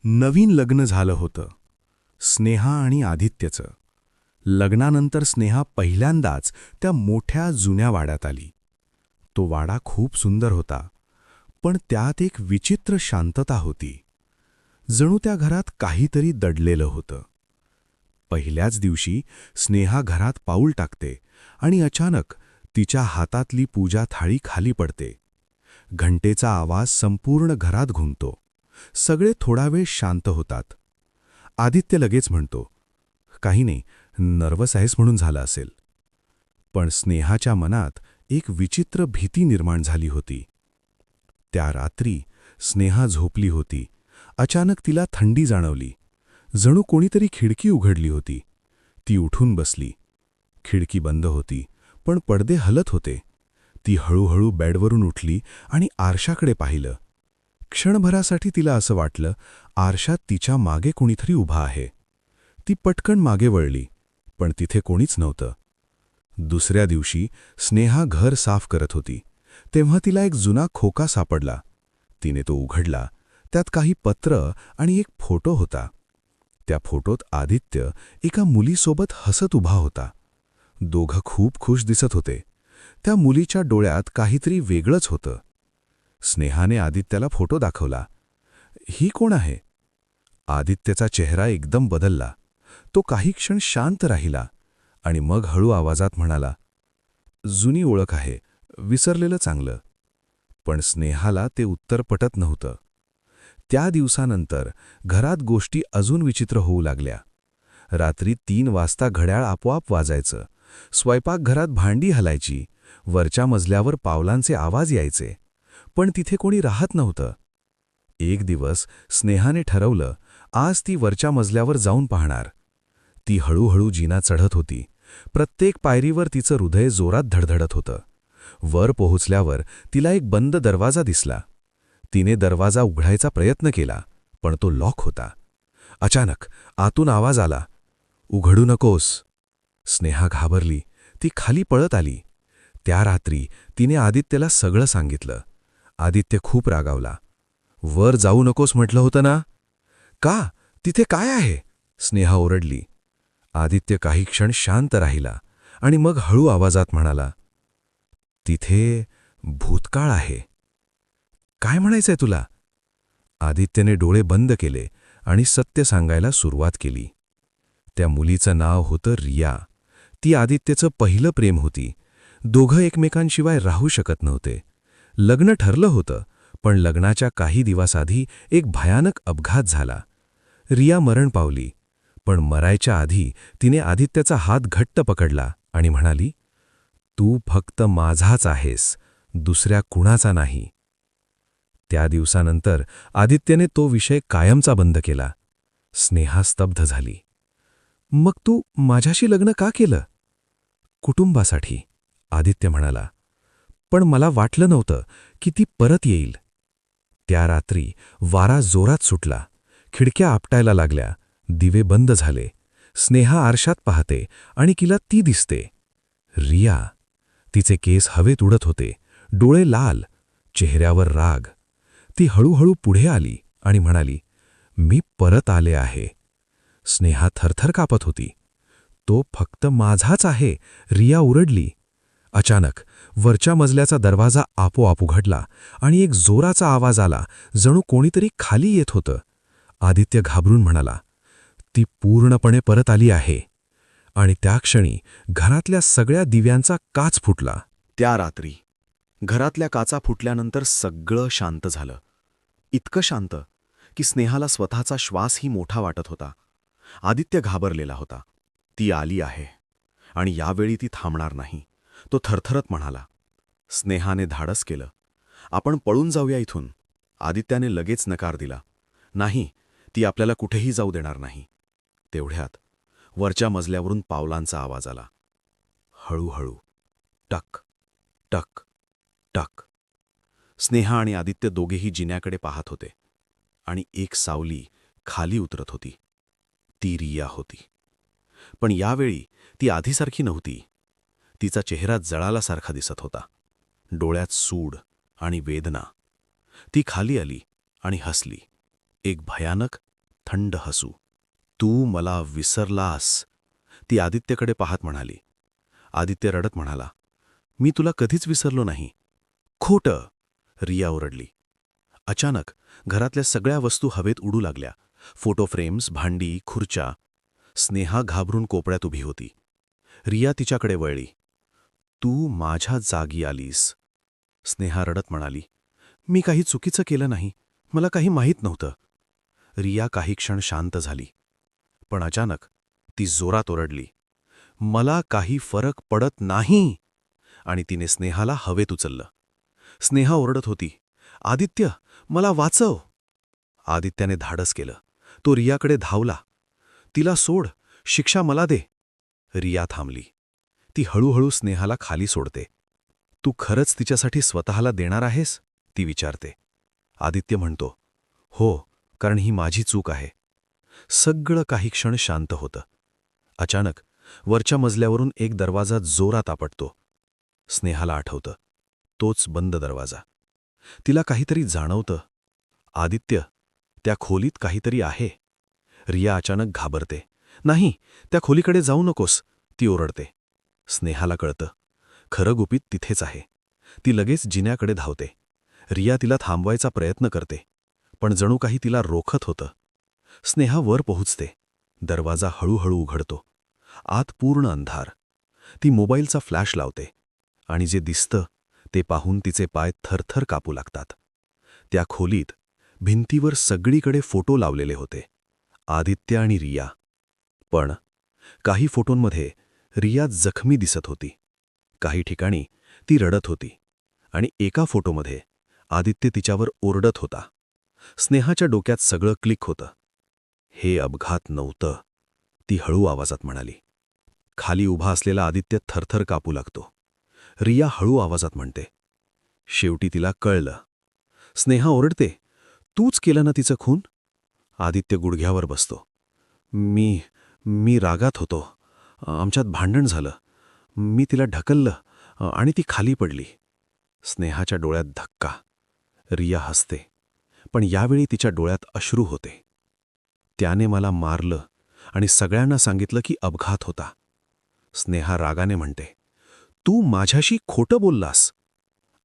नवीन लग्न झालं होतं. स्नेहा आणि आदित्यचं. लग्नानंतर स्नेहा पहिल्यांदाच त्या मोठ्या जुन्या वाड्यात आली. तो वाडा खूप सुंदर होता, पण त्यात एक विचित्र शांतता होती. जणू त्या घरात काहीतरी दडलेलं होतं. पहिल्याच दिवशी स्नेहा घरात पाऊल टाकते आणि अचानक तिच्या हातातली पूजा थाळी खाली पडते. घंटेचा आवाज संपूर्ण घरात घुमतो. सगळे थोडा वेळ शांत होतात. आदित्य लगेच म्हणतो, काही नाही, नर्वस आहेस म्हणून झालं असेल. पण स्नेहाच्या मनात एक विचित्र भीती निर्माण झाली होती. त्या रात्री स्नेहा झोपली होती. अचानक तिला थंडी जाणवली. जणू कोणीतरी खिडकी उघडली होती. ती उठून बसली. खिडकी बंद होती, पण पडदे हलत होते. ती हळूहळू बेडवरून उठली आणि आरशाकडे पाहिलं. क्षणभरासाठी तिला असं वाटलं, आरशात तिच्या मागे कोणीतरी उभा आहे. ती पटकन मागे वळली, पण तिथे कोणीच नव्हतं. दुसऱ्या दिवशी स्नेहा घर साफ करत होती. तेव्हा तिला एक जुना खोका सापडला. तिने तो उघडला. त्यात काही पत्र आणि एक फोटो होता. त्या फोटोत आदित्य एका मुलीसोबत हसत उभा होता. दोघं खूप खुश दिसत होते. त्या मुलीच्या डोळ्यात काहीतरी वेगळंच होतं. स्नेहाने आदित्याला फोटो दाखवला. ही कोण आहे? आदित्यचा चेहरा एकदम बदलला. तो काही क्षण शांत राहिला आणि मग हळू आवाजात म्हणाला, जुनी ओळख आहे, विसरलेलं चांगलं. पण स्नेहाला ते उत्तर पटत नव्हतं. त्या दिवसानंतर घरात गोष्टी अजून विचित्र होऊ लागल्या. रात्री 3 वाजता घड्याळ आपोआप वाजायचं. स्वयंपाकघरात भांडी हलायची. वरच्या मजल्यावर पावलांचे आवाज यायचे. पण तिथे कोणी राहत नव्हतं. एक दिवस स्नेहाने ठरवलं, आज ती वरच्या मजल्यावर जाऊन पाहणार. ती हळूहळू जिना चढत होती. प्रत्येक पायरीवर तिचं हृदय जोरात धडधडत होतं. वर पोहोचल्यावर तिला एक बंद दरवाजा दिसला. तिने दरवाजा उघडायचा प्रयत्न केला, पण तो लॉक होता. अचानक आतून आवाज आला, उघडू नकोस. स्नेहा घाबरली. ती खाली पळत आली. त्या रात्री तिने आदित्यला सगळं सांगितलं. आदित्य खूप रागावला. वर जाऊ नकोस म्हटलं होतं ना? का? तिथे काय आहे? स्नेहा ओरडली. आदित्य काही क्षण शांत राहिला आणि मग हळू आवाजात म्हणाला, तिथे भूतकाळ आहे. काय म्हणायचंय तुला? आदित्यने डोळे बंद केले आणि सत्य सांगायला सुरुवात केली. त्या मुलीचं नाव होतं रिया. ती आदित्यचं पहिलं प्रेम होती. दोघं एकमेकांशिवाय राहू शकत नव्हते. लग्न ठरलं होतं, पण लग्नाच्या काही दिवस आधी एक भयानक अपघात झाला. रिया मरण पावली. पण मरायच्या आधी तिने आदित्यचा हात घट्ट पकडला आणि म्हणाली, तू फक्त माझाच आहेस, दुसऱ्या कुणाचा नाही. त्या दिवसानंतर आदित्यने तो विषय कायमचा बंद केला. स्नेहा स्तब्ध झाली. मग तू माझ्याशी लग्न का केलं? कुटुंबासाठी, आदित्य म्हणाला. पण मला वाटलं नव्हतं की ती परत येईल. त्या रात्री वारा जोरात सुटला. खिडक्या आपटायला लागल्या. दिवे बंद झाले. स्नेहा आरशात पाहते आणि तिला ती दिसते, रिया. तिचे केस हवेत उडत होते, डोळे लाल, चेहऱ्यावर राग. ती हळूहळू पुढे आली आणि म्हणाली, मी परत आले आहे. स्नेहा थरथर कापत होती. तो फक्त माझाच आहे, रिया ओरडली. अचानक वरच्या मजल्याचा दरवाजा आपोआप उघडला आणि एक जोराचा आवाज आला, जणू कोणीतरी खाली येत होतं. आदित्य घाबरून म्हणाला, ती पूर्णपणे परत आली आहे. आणि त्या क्षणी घरातल्या सगळ्या दिव्यांचा काच फुटला. त्या रात्री घरातल्या काचा फुटल्यानंतर सगळं शांत झालं. इतकं शांत की स्नेहाला स्वतःचा श्वासही मोठा वाटत होता. आदित्य घाबरलेला होता. ती आली आहे आणि यावेळी ती थांबणार नाही, तो थरथरत म्हणाला. स्नेहाने धाडस केलं, आपण पळून जाऊया इथून. आदित्याने लगेच नकार दिला. नाही, ती आपल्याला कुठेही जाऊ देणार नाही. तेवढ्यात वरच्या मजल्यावरून पावलांचा आवाज आला. हळूहळू, टक टक टक. स्नेहा आणि आदित्य दोघेही जिन्याकडे पाहत होते आणि एक सावली खाली उतरत होती. ती रिया होती. पण यावेळी ती आधीसारखी नव्हती. तिचा चेहरा जळालासारखा दिसत होता. डोळ्यात सूड आणि वेदना. ती खाली आली आणि हसली. एक भयानक थंड हसू. तू मला विसरलास, ती आदित्यकडे पाहत म्हणाली. आदित्य रडत म्हणाला, मी तुला कधीच विसरलो नाही. खोटं, रिया ओरडली. अचानक घरातल्या सगळ्या वस्तू हवेत उडू लागल्या. फोटो फ्रेम्स, भांडी, खुर्च्या. स्नेहा घाबरून कोपऱ्यात उभी होती. रिया तिच्याकडे वळली. तू माझ्या जागी आलीस. स्नेहा रडत म्हणाली, मी काही चुकीचं केलं नाही, मला काही माहीत नव्हतं. रिया काही क्षण शांत झाली. पण अचानक ती जोरात ओरडली, मला काही फरक पडत नाही. आणि तिने स्नेहाला हवेत उचललं. स्नेहा ओरडत होती, आदित्य, मला वाचव. आदित्याने धाडस केलं. तो रियाकडे धावला. तिला सोड, शिक्षा मला दे. रिया थांबली. ती हळूहळू स्नेहाला खाली सोडते. तू खरंच तिच्यासाठी स्वतःला देणार आहेस, ती विचारते. आदित्य म्हणतो, हो, कारण ही माझी चूक आहे. सगळं काही क्षण शांत होतं. अचानक वरच्या मजल्यावरून एक दरवाजा जोरात आपटतो. स्नेहाला आठवतं, तोच बंद दरवाजा. तिला काहीतरी जाणवतं. आदित्य, त्या खोलीत काहीतरी आहे. रिया अचानक घाबरते. नाही, त्या खोलीकडे जाऊ नकोस, ती ओरडते. स्नेहाला कळतं, खरं गुपित तिथेच आहे. ती लगेच जिन्याकडे धावते. रिया तिला थांबवायचा प्रयत्न करते, पण जणू काही तिला रोखत होतं. स्नेहा वर पोहोचते. दरवाजा हळूहळू उघडतो. आत पूर्ण अंधार. ती मोबाईलचा फ्लॅश लावते आणि जे दिसतं ते पाहून तिचे पाय थरथर कापू लागतात. त्या खोलीत भिंतीवर सगळीकडे फोटो लावलेले होते, आदित्य आणि रिया. पण काही फोटोंमध्ये रिया जखमी दिसत होती. काही ठिकाणी ती रडत होती आणि एका फोटोमध्ये आदित्य तिच्यावर ओरडत होता. स्नेहाच्या डोक्यात सगळं क्लिक होतं. हे अपघात नव्हतं, ती हळू आवाजात म्हणाली. खाली उभा असलेला आदित्य थरथर कापू लागतो. रिया हळू आवाजात म्हणते. शेवटी तिला कळलं. स्नेहा ओरडते, तूच केलं ना तिचं खून? आदित्य गुडघ्यावर बसतो. मी रागात होतो. आमच्यात भांडण झालं. मी तिला ढकललं आणि ती खाली पडली. स्नेहाच्या डोळ्यात धक्का. रिया हसते, पण यावेळी तिच्या डोळ्यात अश्रू होते. त्याने मला मारलं आणि सगळ्यांना सांगितलं की अपघात होता. स्नेहा रागाने म्हणते, तू माझ्याशी खोटं बोललास.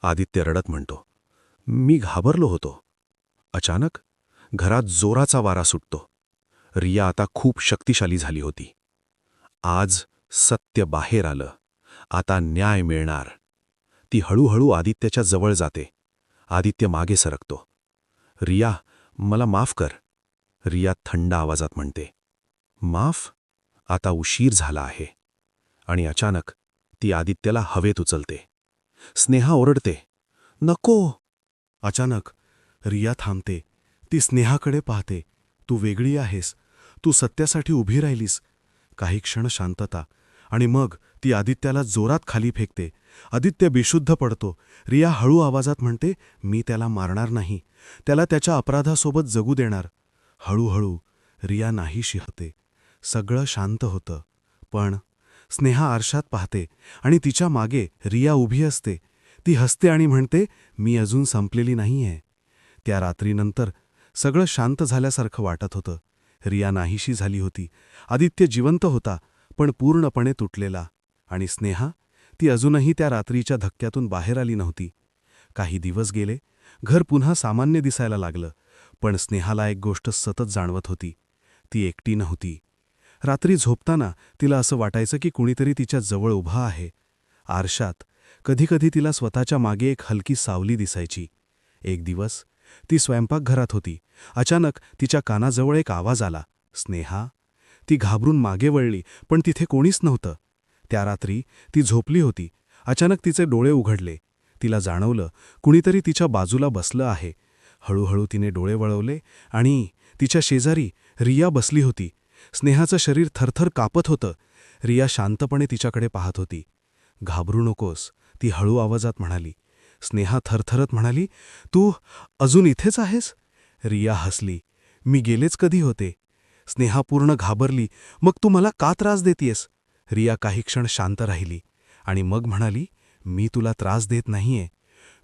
आदित्य रडत म्हणतो, मी घाबरलो होतो. अचानक घरात जोराचा वारा सुटतो. रिया आता खूप शक्तिशाली झाली होती. आज सत्य बाहेर आलं. आता न्याय मिळणार. ती हळूहळू आदित्यच्या जवळ जाते. आदित्य मागे सरकतो. रिया, मला माफ कर. रिया थंड आवाजात म्हणते, माफ? आता उशीर झाला आहे. आणि अचानक ती आदित्यला हवेत उचलते. स्नेहा ओरडते, नको. अचानक रिया थांबते. ती स्नेहाकडे पाहते. तू वेगळी आहेस. तू सत्यासाठी उभी राहिलीस. काही क्षण शांतता आणि मग ती आदित्याला जोरात खाली फेकते. आदित्य बेशुद्ध पडतो. रिया हळू आवाजात म्हणते, मी त्याला मारणार नाही. त्याला त्याच्या अपराधासोबत जगू देणार. हळूहळू रिया नाहीशी होते. सगळं शांत होतं. पण स्नेहा आरशात पाहते आणि तिच्या मागे रिया उभी असते. ती हसते आणि म्हणते, मी अजून संपलेली नाहीये. त्या रात्रीनंतर सगळं शांत झाल्यासारखं वाटत होतं. रिया नाहीशी झाली होती. आदित्य जिवंत होता, पण पूर्णपणे तुटलेला. आणि स्नेहा, ती अजूनही त्या रात्रीच्या धक्क्यातून बाहेर आली नव्हती. काही दिवस गेले. घर पुन्हा सामान्य दिसायला लागलं. पण स्नेहाला एक गोष्ट सतत जाणवत होती. ती एकटी नव्हती. रात्री झोपताना तिला असं वाटायचं की कुणीतरी तिच्या जवळ उभा आहे. आरशात कधीकधी तिला स्वतःच्या मागे एक हलकी सावली दिसायची. एक दिवस ती स्वयंपाकघरात होती. अचानक तिच्या कानाजवळ एक आवाज आला, स्नेहा. ती घाबरून मागे वळली, पण तिथे कोणीच नव्हतं. त्या रात्री ती झोपली होती. अचानक तिचे डोळे उघडले. तिला जाणवलं कुणीतरी तिच्या बाजूला बसलं आहे. हळूहळू तिने डोळे वळवले आणि तिच्या शेजारी रिया बसली होती. स्नेहाचं शरीर थरथर कापत होतं. रिया शांतपणे तिच्याकडे पाहत होती. घाबरू नकोस, ती हळू आवाजात म्हणाली. स्नेहा थरथरत म्हणाली, तू अजून इथेच आहेस? रिया हसली. मी गेलेच कधी होते. स्नेहा पूर्ण घाबरली. मग तू मला का त्रास देतीयस? रिया काही क्षण शांत राहिली आणि मग म्हणाली, मी तुला त्रास देत नाहीये.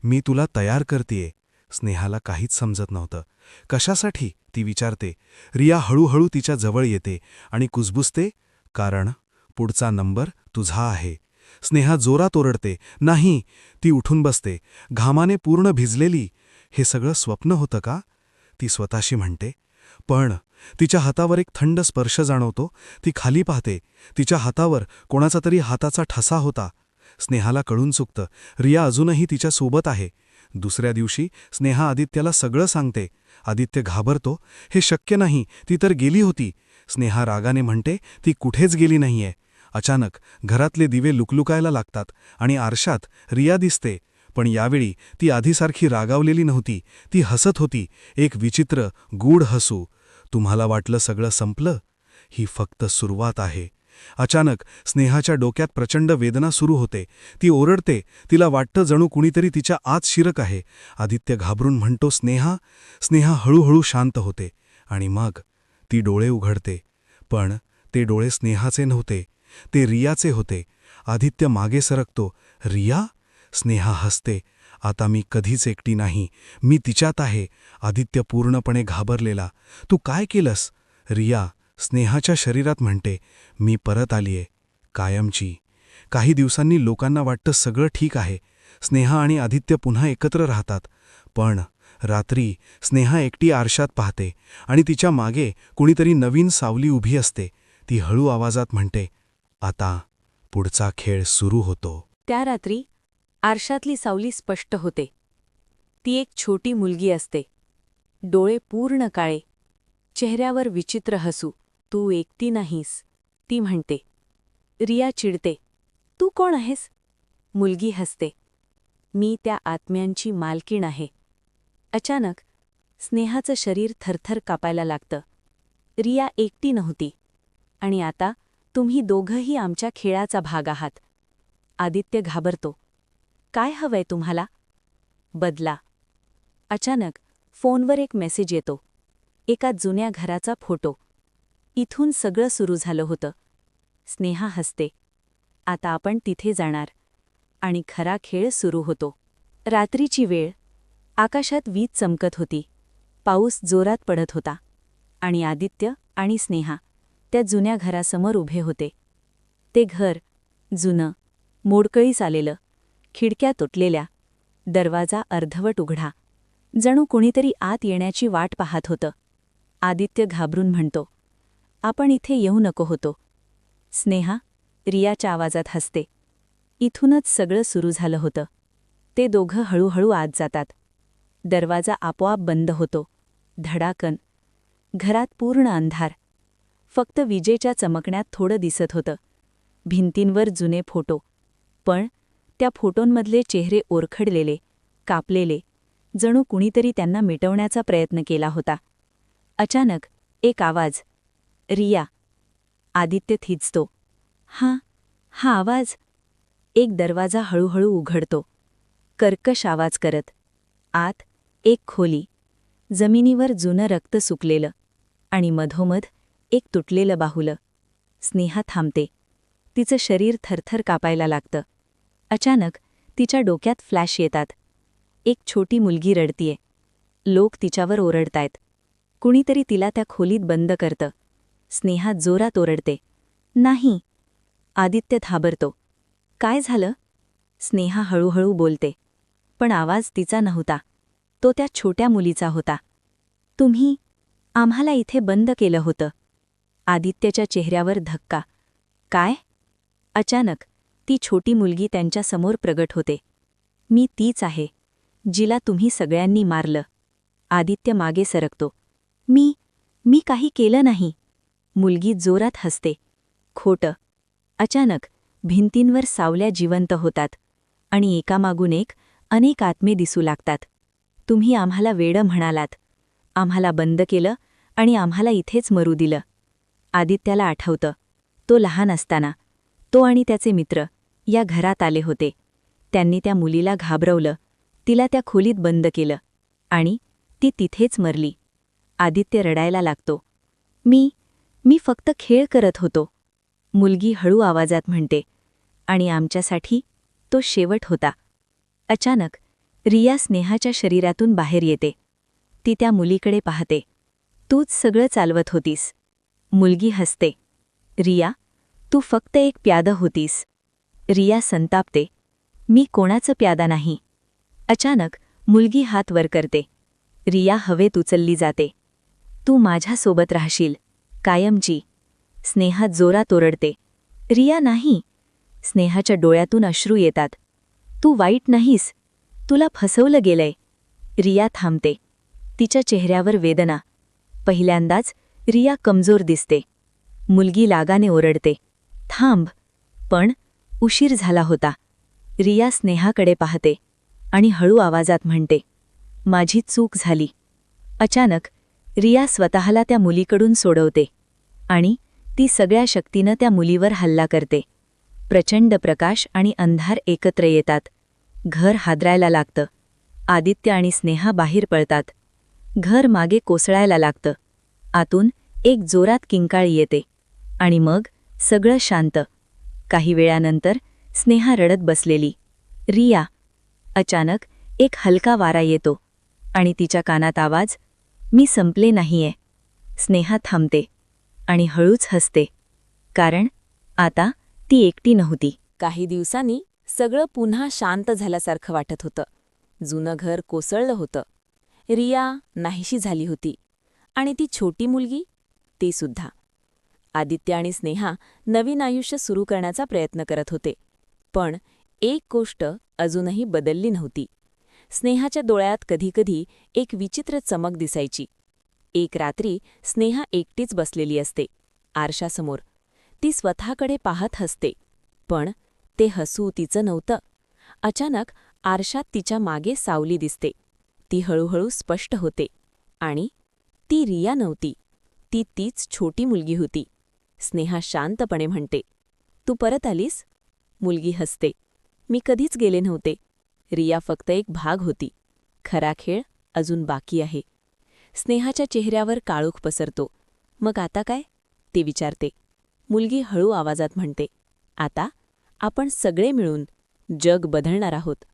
मी तुला तयार करतेय. स्नेहाला काहीच समजत नव्हतं. कशासाठी ती विचारते. रिया हळूहळू तिच्या जवळ येते आणि कुजबुजते, कारण पुढचा नंबर तुझा आहे. स्नेहा जोरात ओरडते, नाही. ती उठून बसते, घामाने पूर्ण भिजलेली. हे सगळं स्वप्न होतं का, ती स्वतःशी म्हणते. पण तिच्या हातावर एक थंड स्पर्श जाणवतो. ती खाली पाहते. तिच्या हातावर कोणाचा तरी हाताचा ठसा होता. स्नेहाला कळून चुकतं, रिया अजूनही तिच्या सोबत आहे. दुसऱ्या दिवशी स्नेहा आदित्यला सगळं सांगते. आदित्य घाबरतो. हे शक्य नाही, ती तर गेली होती. स्नेहा रागाने म्हणते, ती कुठेच गेली नाहीये. अचानक घरातले दिवे लुकलुकायला लागतात आणि आरशात रिया दिसते. पण यावेळी ती आधीसारखी रागावलेली नव्हती. ती हसत होती, एक विचित्र गूढ हसू. तुम्हाला वाटलं सगळं संपलं? ही फक्त सुरुवात आहे. अचानक स्नेहाच्या डोक्यात प्रचंड वेदना सुरू होते. ती ओरडते. तिला वाटतं जणू कुणीतरी तिच्या आत शिरक आहे. आदित्य घाबरून म्हणतो, स्नेहा. स्नेहा हळूहळू शांत होते आणि मग ती डोळे उघडते. पण ते डोळे स्नेहाचे नव्हते, ते रियाचे होते. आदित्य मागे सरकतो. रिया? स्नेहा हसते. आता मी कधीच एकटी नाही, मी तिच्यात आहे. आदित्य पूर्णपणे घाबरलेला. तू काय केलंस? रिया स्नेहाच्या शरीरात म्हणते, मी परत आलीये, कायमची. काही दिवसांनी लोकांना वाटतं सगळं ठीक आहे. स्नेहा आणि आदित्य पुन्हा एकत्र राहतात. पण रात्री स्नेहा एकटी आरशात पाहते आणि तिच्या मागे कुणीतरी नवीन सावली उभी असते. ती हळू आवाजात म्हणते, आता पुढचा खेळ सुरू होतो. त्या रात्री आरशातली सावली स्पष्ट होते. ती एक छोटी मुलगी असते. डोळे पूर्ण काळे, चेहऱ्यावर विचित्र हसू. तू एकटी नाहीस, ती म्हणते. रिया चिडते, तू कोण आहेस? मुलगी हसते, मी त्या आत्म्यांची मालकीण आहे. अचानक स्नेहाचं शरीर थरथर कापायला लागतं. रिया एकटी नव्हती, आणि आता तुम्ही दोघंही आमच्या खेळाचा भाग आहात. आदित्य घाबरतो. काय हवंय तुम्हाला? बदला. अचानक फोनवर एक मेसेज येतो. एका जुन्या घराचा फोटो. इथून सगळं सुरू झालं होतं. स्नेहा हसते. आता आपण तिथे जाणार. आणि खरा खेळ सुरू होतो. रात्रीची वेळ. आकाशात वीज चमकत होती. पाऊस जोरात पडत होता. आणि आदित्य आणि स्नेहा त्या जुन्या घरासमोर उभे होते. ते घर जुनं, मोडकळीस आलेलं, खिडक्या तुटलेल्या, दरवाजा अर्धवट उघडा. जणू कोणीतरी आत येण्याची वाट पाहत होतं. आदित्य घाबरून म्हणतो, आपण इथे येऊ नको होतो. स्नेहा रियाच्या आवाजात हसते. इथूनच सगळं सुरू झालं होतं. ते दोघं हळूहळू आत जातात. दरवाजा आपोआप बंद होतो. धडाकन. घरात पूर्ण अंधार. फक्त विजेच्या चमकण्यात थोडं दिसत होतं. भिंतींवर जुने फोटो. पण त्या फोटोंमधले चेहरे ओरखडलेले, कापलेले, जणू कुणीतरी त्यांना मिटवण्याचा प्रयत्न केला होता. अचानक एक आवाज, रिया. आदित्य थिजतो. हा आवाज. एक दरवाजा हळूहळू उघडतो, कर्कश आवाज करत. आत एक खोली. जमिनीवर जुनं रक्त सुकलेलं, आणि मधोमध एक तुटलेलं बाहुलं. स्नेहा थांबते. तिचं शरीर थरथर कापायला लागतं. अचानक तिच्या डोक्यात फ्लॅश येतात. एक छोटी मुलगी रडतीये. लोक तिच्यावर ओरडतायत. कुणीतरी तिला त्या खोलीत बंद करतं. स्नेहा जोरात ओरडते, नाही. आदित्य थांबतो. काय झालं? स्नेहा हळूहळू बोलते. पण आवाज तिचा नव्हता. तो त्या छोट्या मुलीचा होता. तुम्ही आम्हाला इथे बंद केलं होतं. आदित्यच्या चेहऱ्यावर धक्का. काय? अचानक ती छोटी मुलगी त्यांच्यासमोर प्रगट होते. मी तीच आहे, जिला तुम्ही सगळ्यांनी मारलं. आदित्य मागे सरकतो. मी काही केलं नाही. मुलगी जोरात हसते. खोटं. अचानक भिंतींवर सावल्या जिवंत होतात, आणि एकामागून एक अनेक आत्मे दिसू लागतात. तुम्ही आम्हाला वेडं म्हणालात. आम्हाला बंद केलं आणि आम्हाला इथेच मरू दिलं. आदित्याला आठवतं, तो लहान असताना तो आणि त्याचे मित्र या घरात आले होते. त्यांनी त्या मुलीला घाबरवलं, तिला त्या खोलीत बंद केलं, आणि ती तिथेच मरली. आदित्य रडायला लागतो. मी फक्त खेळ करत होतो. मुलगी हळू आवाजात म्हणते, आणि आमच्यासाठी तो शेवट होता. अचानक रिया स्नेहाच्या शरीरातून बाहेर येते. ती त्या मुलीकडे पाहते. तूच सगळं चालवत होतीस. मुलगी हसते. रिया, तू फक्त एक प्यादा होतीस. रिया संतापते. मी कोणाचं प्यादा नाही. अचानक मुलगी हात वर करते. रिया हवेत उचलली जाते. तू माझ्यासोबत राहशील, कायमची. स्नेहा जोरात ओरडते. रिया नाही. स्नेहाच्या डोळ्यातून अश्रू येतात. तू वाईट नाहीस. तुला फसवलं गेलंय. रिया थांबते. तिच्या चेहऱ्यावर वेदना. पहिल्यांदाच रिया कमजोर दिसते. मुलगी लागाने ओरडते. थांब. पण उशीर झाला होता. रिया स्नेहाकडे पाहते आणि हळू आवाजात म्हणते, माझी चूक झाली. अचानक रिया स्वतःला त्या मुलीकडून सोडवते आणि ती सगळ्या शक्तीनं त्या मुलीवर हल्ला करते. प्रचंड प्रकाश आणि अंधार एकत्र येतात. घर हादरायला लागतं. आदित्य आणि स्नेहा बाहेर पळतात. घर मागे कोसळायला लागतं. आतून एक जोरात किंकाळी येते आणि मग सगळं शांत. काही वेळानंतर स्नेहा रडत बसलेली. रिया. अचानक एक हलका वारा येतो आणि तिच्या कानात आवाज, मी संपले नाहीये. स्नेहा थांबते आणि हळूच हसते. कारण आता ती एकटी नव्हती. काही दिवसांनी सगळं पुन्हा शांत झाल्यासारखं वाटत होतं. जुनं घर कोसळलं होतं. रिया नाहीशी झाली होती आणि ती छोटी मुलगी, ती सुद्धा. आदित्य आणि स्नेहा नवीन आयुष्य सुरू करण्याचा प्रयत्न करत होते. पण एक गोष्ट अजूनही बदलली नव्हती. स्नेहाच्या डोळ्यात कधीकधी एक विचित्र चमक दिसायची. एक रात्री स्नेहा एकटीच बसलेली असते आरशासमोर. ती स्वतःकडे पाहत हसते. पण ते हसू तिचं नव्हतं. अचानक आरशात तिच्या मागे सावली दिसते. ती हळूहळू स्पष्ट होते आणि ती रिया नव्हती. ती तीच छोटी मुलगी होती. स्नेहा शांतपणे म्हणते, तू परत आलीस? मुलगी हसते. मी कधीच गेले नव्हते. रिया फक्त एक भाग होती. खरा खेळ अजून बाकी आहे. स्नेहाच्या चेहऱ्यावर काळोख पसरतो. मग आता काय? ती विचारते. मुलगी हळू आवाजात म्हणते, आता आपण सगळे मिळून जग बदलणार आहोत.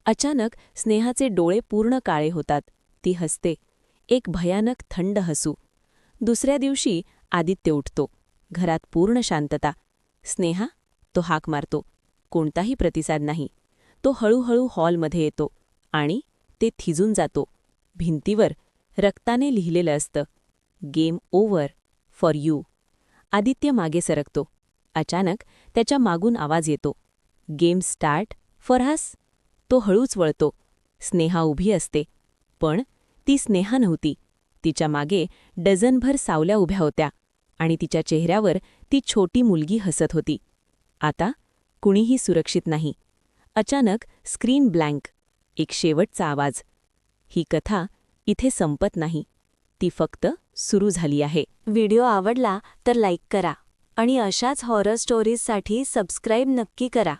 अचानक स्नेहाचे डोळे पूर्ण काळे होतात. ती हसते. एक भयानक थंड हसू. दुसऱ्या दिवशी आदित्य उठतो. घरात पूर्ण शांतता. स्नेहा, तो हाक मारतो. कोणताही प्रतिसाद नाही. तो हळूहळू हॉलमध्ये येतो आणि ते थिजून जातो. भिंतीवर रक्ताने लिहिलेलं असतं, game over for you. Aditya मागे सरकतो. अचानक त्याच्या मागून आवाज येतो, गेम स्टार्ट फॉर अस. तो हळूच वळतो. स्नेहा उभी असते. पण ती स्नेहा नव्हती. तिच्या मागे डझनभर सावल्या उभ्या होत्या आणि तिच्या चेहऱ्यावर ती छोटी मुलगी हसत होती. आता कुणीही सुरक्षित नाही. अचानक स्क्रीन ब्लँक. एक शेवटचा आवाज. ही कथा इथे संपत नाही. ती फक्त सुरू झाली आहे. व्हिडिओ आवडला तर लाईक करा आणि अशाच हॉरर स्टोरीजसाठी सबस्क्राईब नक्की करा.